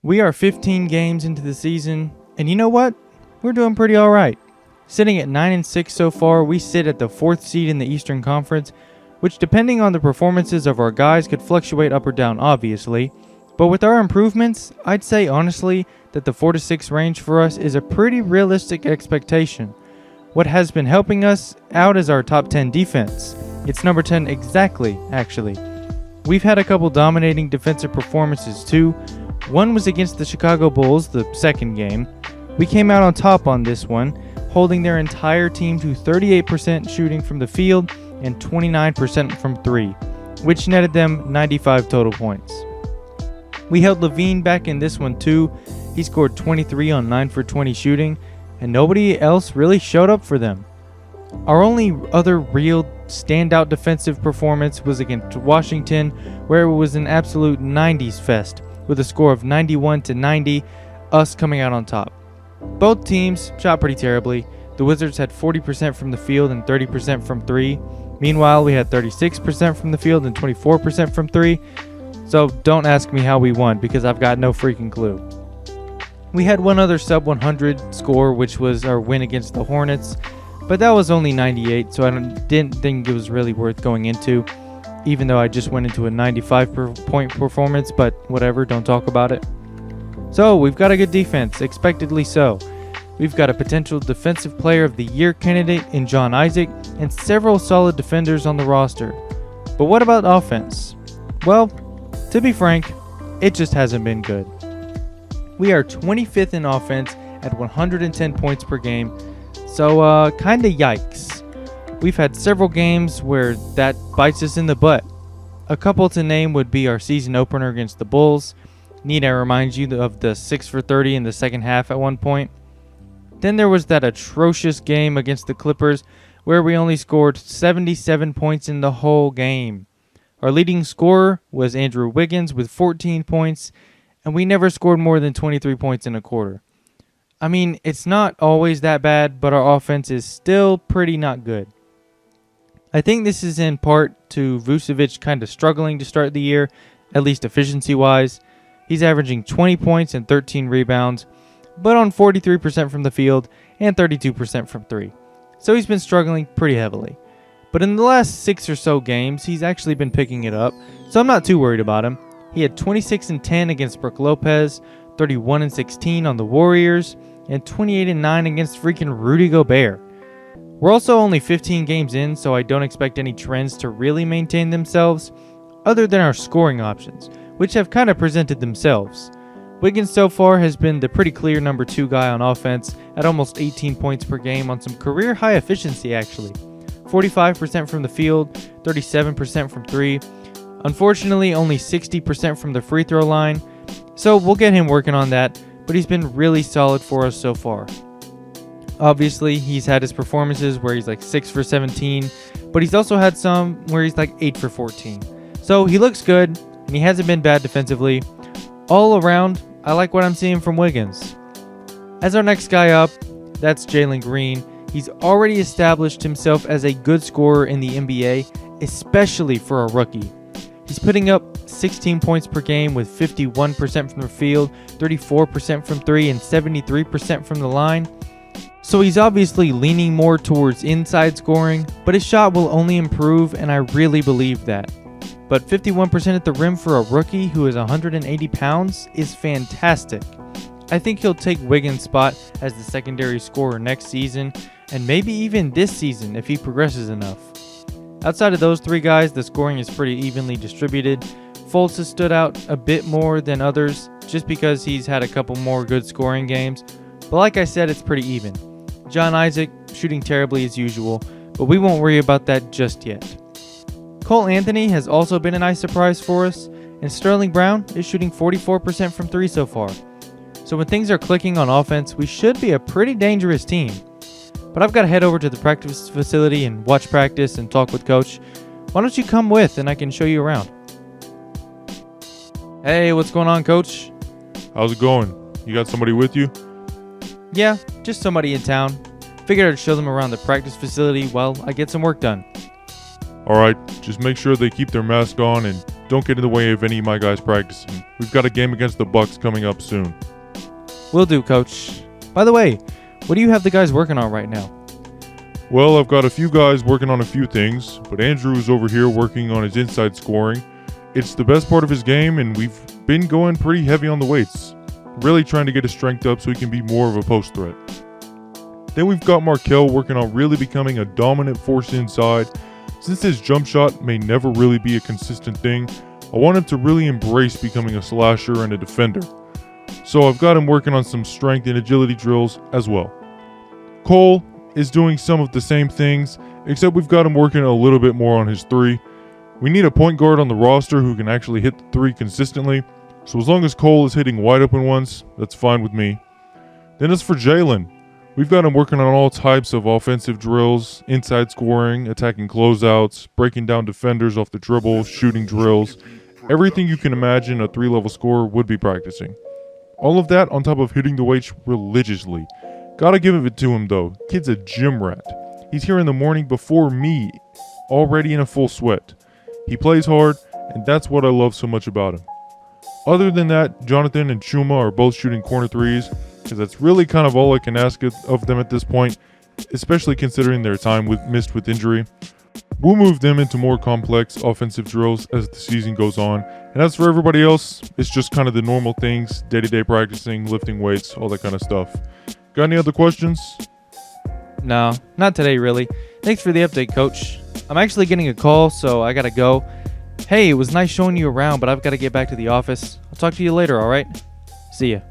We are 15 games into the season, and you know what? We're doing pretty alright. Sitting at 9-6 so far, we sit at the 4th seed in the Eastern Conference, which depending on the performances of our guys could fluctuate up or down obviously, but with our improvements, I'd say honestly that the 4-6 range for us is a pretty realistic expectation. What has been helping us out is our top 10 defense. It's number 10 exactly, actually. We've had a couple dominating defensive performances too. One was against the Chicago Bulls, the second game. We came out on top on this one, holding their entire team to 38% shooting from the field and 29% from 3, which netted them 95 total points. We held Levine back in this one too. He scored 23 on 9 for 20 shooting, and nobody else really showed up for them. Our only other real standout defensive performance was against Washington, where it was an absolute 90s fest, with a score of 91-90, us coming out on top. Both teams shot pretty terribly. The Wizards had 40% from the field and 30% from 3. Meanwhile, we had 36% from the field and 24% from 3. So don't ask me how we won, because I've got no freaking clue. We had one other sub 100 score, which was our win against the Hornets, but that was only 98, so I didn't think it was really worth going into, even though I just went into a 95-point performance, but whatever, don't talk about it. So we've got a good defense, expectedly so. We've got a potential Defensive Player of the Year candidate in John Isaac, and several solid defenders on the roster. But what about offense? Well, to be frank, it just hasn't been good. We are 25th in offense at 110 points per game, so kinda yikes. We've had several games where that bites us in the butt. A couple to name would be our season opener against the Bulls. Need I remind you of the 6 for 30 in the second half at one point? Then there was that atrocious game against the Clippers where we only scored 77 points in the whole game. Our leading scorer was Andrew Wiggins with 14 points, and we never scored more than 23 points in a quarter. I mean, it's not always that bad, but our offense is still pretty not good. I think this is in part to Vucevic kind of struggling to start the year, at least efficiency-wise. He's averaging 20 points and 13 rebounds, but on 43% from the field and 32% from 3. So he's been struggling pretty heavily. But in the last 6 or so games, he's actually been picking it up, so I'm not too worried about him. He had 26-10 against Brook Lopez, 31-16 on the Warriors, and 28-9 against freaking Rudy Gobert. We're also only 15 games in, so I don't expect any trends to really maintain themselves, other than our scoring options, which have kind of presented themselves. Wiggins so far has been the pretty clear number 2 guy on offense at almost 18 points per game on some career high efficiency actually. 45% from the field, 37% from 3. Unfortunately, only 60% from the free throw line, so we'll get him working on that, but he's been really solid for us so far. Obviously, he's had his performances where he's like 6 for 17, but he's also had some where he's like 8 for 14. So he looks good, and he hasn't been bad defensively. All around, I like what I'm seeing from Wiggins. As our next guy up, that's Jalen Green. He's already established himself as a good scorer in the NBA, especially for a rookie. He's putting up 16 points per game with 51% from the field, 34% from 3, and 73% from the line. So he's obviously leaning more towards inside scoring, but his shot will only improve, and I really believe that. But 51% at the rim for a rookie who is 180 pounds is fantastic. I think he'll take Wiggins' spot as the secondary scorer next season, and maybe even this season if he progresses enough. Outside of those 3 guys, the scoring is pretty evenly distributed. Fultz has stood out a bit more than others just because he's had a couple more good scoring games, but like I said, it's pretty even. John Isaac shooting terribly as usual, but we won't worry about that just yet. Cole Anthony has also been a nice surprise for us, and Sterling Brown is shooting 44% from 3 so far. So when things are clicking on offense, we should be a pretty dangerous team. But I've got to head over to the practice facility and watch practice and talk with Coach. Why don't you come with and I can show you around? Hey, what's going on, Coach? How's it going? You got somebody with you? Yeah, just somebody in town. Figured I'd show them around the practice facility while I get some work done. Alright, just make sure they keep their mask on and don't get in the way of any of my guys practicing. We've got a game against the Bucks coming up soon. Will do, Coach. By the way, what do you have the guys working on right now? Well, I've got a few guys working on a few things, but Andrew is over here working on his inside scoring. It's the best part of his game, and we've been going pretty heavy on the weights. Really trying to get his strength up so he can be more of a post threat. Then we've got Markel working on really becoming a dominant force inside. Since his jump shot may never really be a consistent thing, I want him to really embrace becoming a slasher and a defender. So I've got him working on some strength and agility drills as well. Cole is doing some of the same things, except we've got him working a little bit more on his three. We need a point guard on the roster who can actually hit the three consistently, so as long as Cole is hitting wide open ones, that's fine with me. Then as for Jalen, we've got him working on all types of offensive drills, inside scoring, attacking closeouts, breaking down defenders off the dribble, shooting drills, everything you can imagine a 3-level scorer would be practicing. All of that on top of hitting the weights religiously. Gotta give it to him though, kid's a gym rat. He's here in the morning before me, already in a full sweat. He plays hard, and that's what I love so much about him. Other than that, Jonathan and Chuma are both shooting corner threes, because that's really kind of all I can ask of them at this point, especially considering their time missed with injury. We'll move them into more complex offensive drills as the season goes on, and as for everybody else, it's just kind of the normal things, day-to-day practicing, lifting weights, all that kind of stuff. Got any other questions? No, not today really. Thanks for the update, Coach. I'm actually getting a call, so I gotta go. Hey, it was nice showing you around, but I've got to get back to the office. I'll talk to you later, alright? See ya.